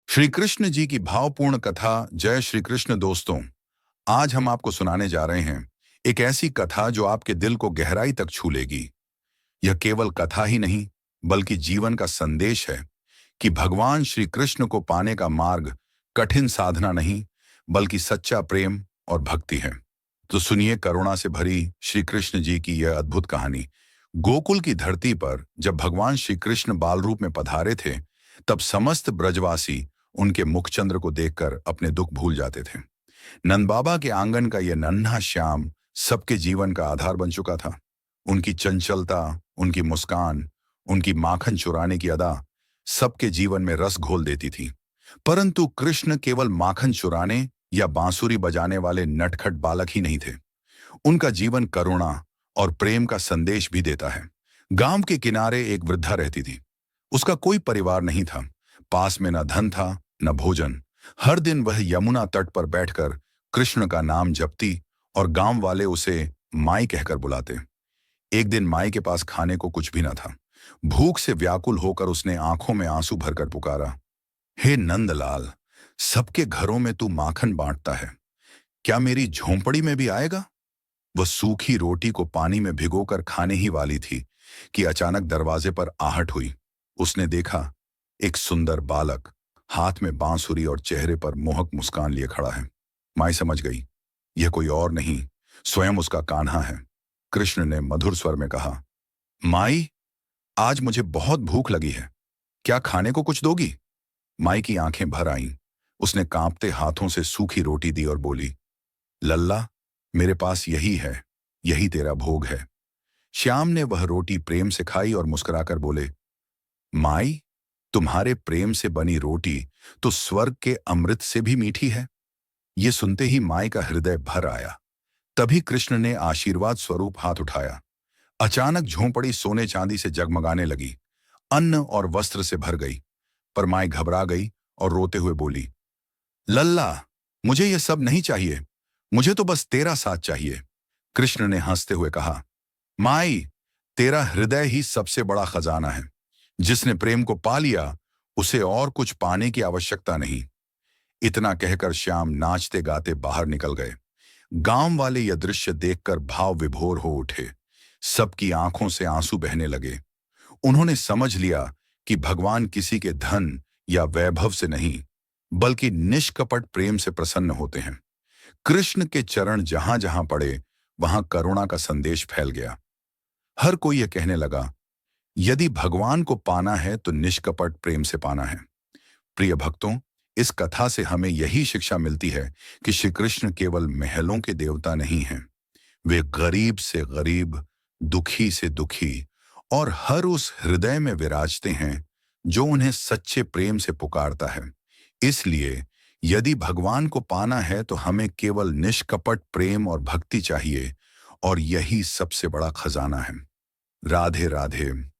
श्री कृष्ण जी की भावपूर्ण कथा। जय श्री कृष्ण दोस्तों। आज हम आपको सुनाने जा रहे हैं एक ऐसी कथा जो आपके दिल को गहराई तक छू लेगी। यह केवल कथा ही नहीं बल्कि जीवन का संदेश है कि भगवान श्री कृष्ण को पाने का मार्ग कठिन साधना नहीं बल्कि सच्चा प्रेम और भक्ति है। तो सुनिए करुणा से भरी श्री कृष्ण जी की यह अद्भुत कहानी। गोकुल की धरती पर जब भगवान श्री कृष्ण बाल रूप में पधारे थे, तब समस्त ब्रजवासी उनके मुखचंद्र को देखकर अपने दुख भूल जाते थे। नंद बाबा के आंगन का यह नन्हा श्याम सबके जीवन का आधार बन चुका था। उनकी चंचलता, उनकी मुस्कान, उनकी माखन चुराने की अदा सबके जीवन में रस घोल देती थी। परंतु कृष्ण केवल माखन चुराने या बांसुरी बजाने वाले नटखट बालक ही नहीं थे। उनका जीवन करुणा और प्रेम का संदेश भी देता है। गांव के किनारे एक वृद्धा रहती थी। उसका कोई परिवार नहीं था। पास में न धन था न भोजन। हर दिन वह यमुना तट पर बैठकर कृष्ण का नाम जपती और गांव वाले उसे माई कहकर बुलाते। एक दिन माई के पास खाने को कुछ भी न था। भूख से व्याकुल होकर उसने आंखों में आंसू भरकर पुकारा, हे नंदलाल, सबके घरों में तू माखन बांटता है, क्या मेरी झोंपड़ी में भी आएगा? वह सूखी रोटी को पानी में भिगोकर खाने ही वाली थी कि अचानक दरवाजे पर आहट हुई। उसने देखा एक सुंदर बालक हाथ में बांसुरी और चेहरे पर मोहक मुस्कान लिए खड़ा है। माई समझ गई, यह कोई और नहीं, स्वयं उसका कान्हा है। कृष्ण ने मधुर स्वर में कहा, माई, आज मुझे बहुत भूख लगी है, क्या खाने को कुछ दोगी? माई की आंखें भर आईं। उसने कांपते हाथों से सूखी रोटी दी और बोली, लल्ला, मेरे पास यही है, यही तेरा भोग है। श्याम ने वह रोटी प्रेम से खाई और मुस्कुराकर बोले, माई, तुम्हारे प्रेम से बनी रोटी तो स्वर्ग के अमृत से भी मीठी है। ये सुनते ही माई का हृदय भर आया। तभी कृष्ण ने आशीर्वाद स्वरूप हाथ उठाया। अचानक झोंपड़ी सोने चांदी से जगमगाने लगी। अन्न और वस्त्र से भर गई। पर माई घबरा गई और रोते हुए बोली, लल्ला, मुझे ये सब नहीं चाहिए, मुझे तो बस तेरा साथ चाहिए। कृष्ण ने हंसते हुए कहा, माई, तेरा हृदय ही सबसे बड़ा खजाना है। जिसने प्रेम को पा लिया उसे और कुछ पाने की आवश्यकता नहीं। इतना कहकर श्याम नाचते गाते बाहर निकल गए। गांव वाले यह दृश्य देखकर भाव विभोर हो उठे। सबकी आंखों से आंसू बहने लगे। उन्होंने समझ लिया कि भगवान किसी के धन या वैभव से नहीं बल्कि निष्कपट प्रेम से प्रसन्न होते हैं। कृष्ण के चरण जहां जहां पड़े वहां करुणा का संदेश फैल गया। हर कोई यह कहने लगा, यदि भगवान को पाना है तो निष्कपट प्रेम से पाना है। प्रिय भक्तों, इस कथा से हमें यही शिक्षा मिलती है कि श्री कृष्ण केवल महलों के देवता नहीं हैं। वे गरीब से गरीब, दुखी से दुखी और हर उस हृदय में विराजते हैं जो उन्हें सच्चे प्रेम से पुकारता है। इसलिए यदि भगवान को पाना है तो हमें केवल निष्कपट प्रेम और भक्ति चाहिए, और यही सबसे बड़ा खजाना है। राधे राधे।